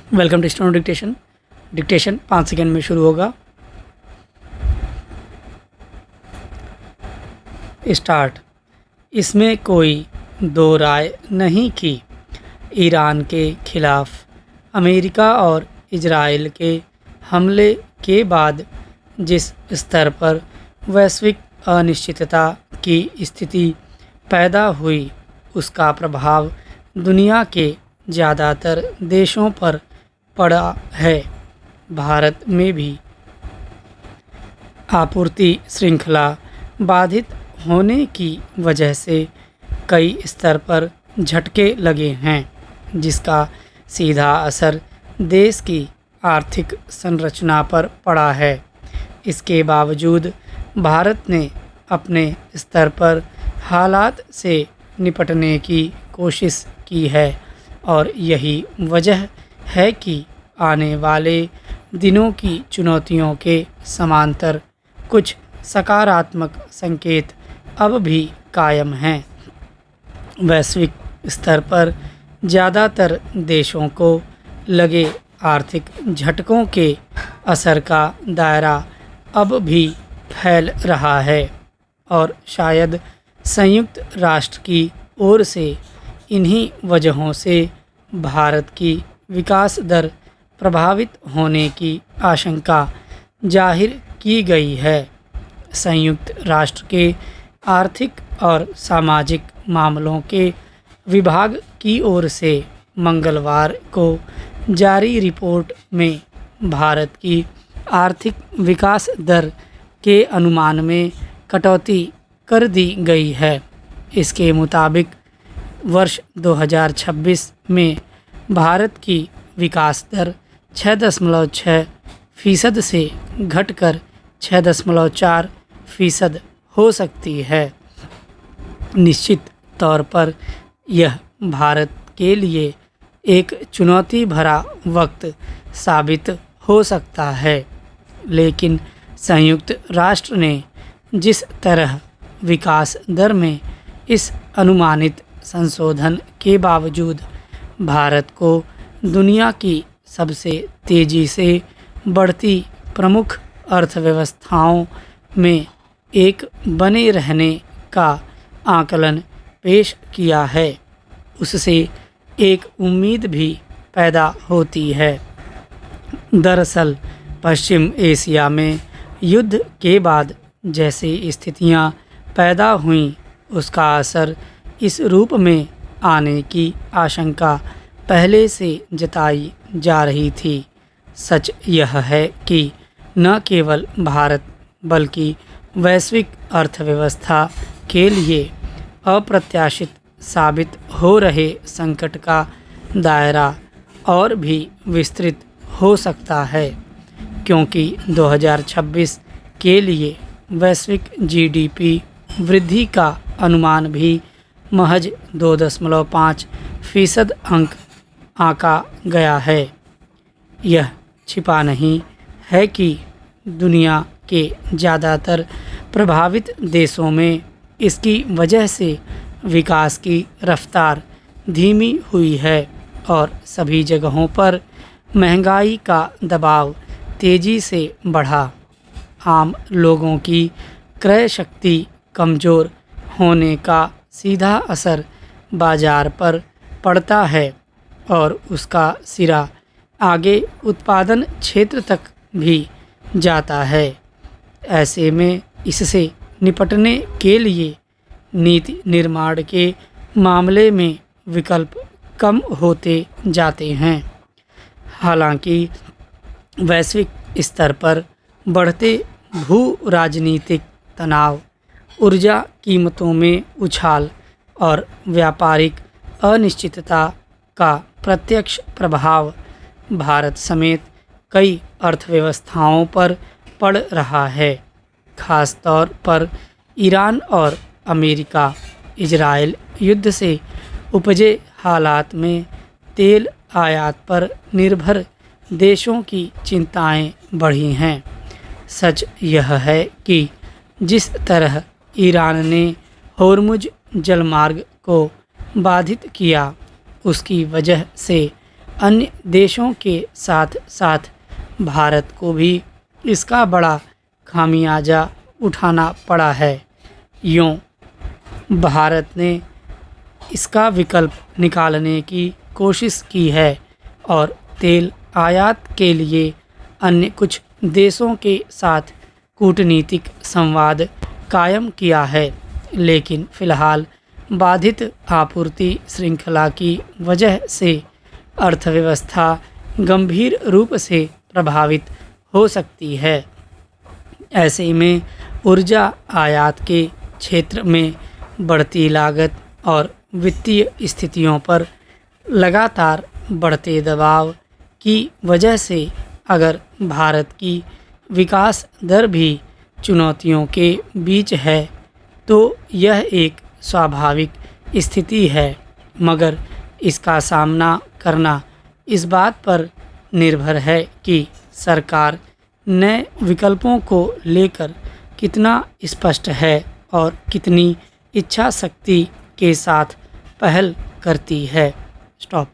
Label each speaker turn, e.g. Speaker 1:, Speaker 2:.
Speaker 1: Welcome to stone dictation. Dictation 5 second में शुरू होगा। स्टार्ट। इसमें कोई दो राय नहीं कि ईरान के खिलाफ अमेरिका और इजराइल के हमले के बाद जिस स्तर पर वैश्विक अनिश्चितता की स्थिति पैदा हुई, उसका प्रभाव दुनिया के ज़्यादातर देशों पर पड़ा है। भारत में भी आपूर्ति श्रृंखला बाधित होने की वजह से कई स्तर पर झटके लगे हैं, जिसका सीधा असर देश की आर्थिक संरचना पर पड़ा है। इसके बावजूद भारत ने अपने स्तर पर हालात से निपटने की कोशिश की है और यही वजह है कि आने वाले दिनों की चुनौतियों के समांतर कुछ सकारात्मक संकेत अब भी कायम हैं। वैश्विक स्तर पर ज़्यादातर देशों को लगे आर्थिक झटकों के असर का दायरा अब भी फैल रहा है और शायद संयुक्त राष्ट्र की ओर से इन्हीं वजहों से भारत की विकास दर प्रभावित होने की आशंका जाहिर की गई है। संयुक्त राष्ट्र के आर्थिक और सामाजिक मामलों के विभाग की ओर से मंगलवार को जारी रिपोर्ट में भारत की आर्थिक विकास दर के अनुमान में कटौती कर दी गई है। इसके मुताबिक वर्ष 2026 में भारत की विकास दर 6.6% से घटकर 6.4% हो सकती है। निश्चित तौर पर यह भारत के लिए एक चुनौती भरा वक्त साबित हो सकता है, लेकिन संयुक्त राष्ट्र ने जिस तरह विकास दर में इस अनुमानित संशोधन के बावजूद भारत को दुनिया की सबसे तेज़ी से बढ़ती प्रमुख अर्थव्यवस्थाओं में एक बने रहने का आकलन पेश किया है, उससे एक उम्मीद भी पैदा होती है। दरअसल पश्चिम एशिया में युद्ध के बाद जैसी स्थितियां पैदा हुईं, उसका असर इस रूप में आने की आशंका पहले से जताई जा रही थी। सच यह है कि न केवल भारत बल्कि वैश्विक अर्थव्यवस्था के लिए अप्रत्याशित साबित हो रहे संकट का दायरा और भी विस्तृत हो सकता है, क्योंकि 2026 के लिए वैश्विक जीडीपी वृद्धि का अनुमान भी महज 2.5% अंक आंका गया है। यह छिपा नहीं है कि दुनिया के ज़्यादातर प्रभावित देशों में इसकी वजह से विकास की रफ्तार धीमी हुई है और सभी जगहों पर महंगाई का दबाव तेज़ी से बढ़ा। आम लोगों की क्रय शक्ति कमज़ोर होने का सीधा असर बाज़ार पर पड़ता है और उसका सिरा आगे उत्पादन क्षेत्र तक भी जाता है। ऐसे में इससे निपटने के लिए नीति निर्माण के मामले में विकल्प कम होते जाते हैं। हालांकि वैश्विक स्तर पर बढ़ते भू राजनीतिक तनाव, ऊर्जा कीमतों में उछाल और व्यापारिक अनिश्चितता का प्रत्यक्ष प्रभाव भारत समेत कई अर्थव्यवस्थाओं पर पड़ रहा है। ख़ास तौर पर ईरान और अमेरिका इजराइल युद्ध से उपजे हालात में तेल आयात पर निर्भर देशों की चिंताएं बढ़ी हैं। सच यह है कि जिस तरह ईरान ने होर्मुज जलमार्ग को बाधित किया, उसकी वजह से अन्य देशों के साथ साथ भारत को भी इसका बड़ा खामियाजा उठाना पड़ा है। यूँ भारत ने इसका विकल्प निकालने की कोशिश की है और तेल आयात के लिए अन्य कुछ देशों के साथ कूटनीतिक संवाद कायम किया है, लेकिन फ़िलहाल बाधित आपूर्ति श्रृंखला की वजह से अर्थव्यवस्था गंभीर रूप से प्रभावित हो सकती है। ऐसे में ऊर्जा आयात के क्षेत्र में बढ़ती लागत और वित्तीय स्थितियों पर लगातार बढ़ते दबाव की वजह से अगर भारत की विकास दर भी चुनौतियों के बीच है तो यह एक स्वाभाविक स्थिति है, मगर इसका सामना करना इस बात पर निर्भर है कि सरकार नए विकल्पों को लेकर कितना स्पष्ट है और कितनी इच्छा शक्ति के साथ पहल करती है। स्टॉप।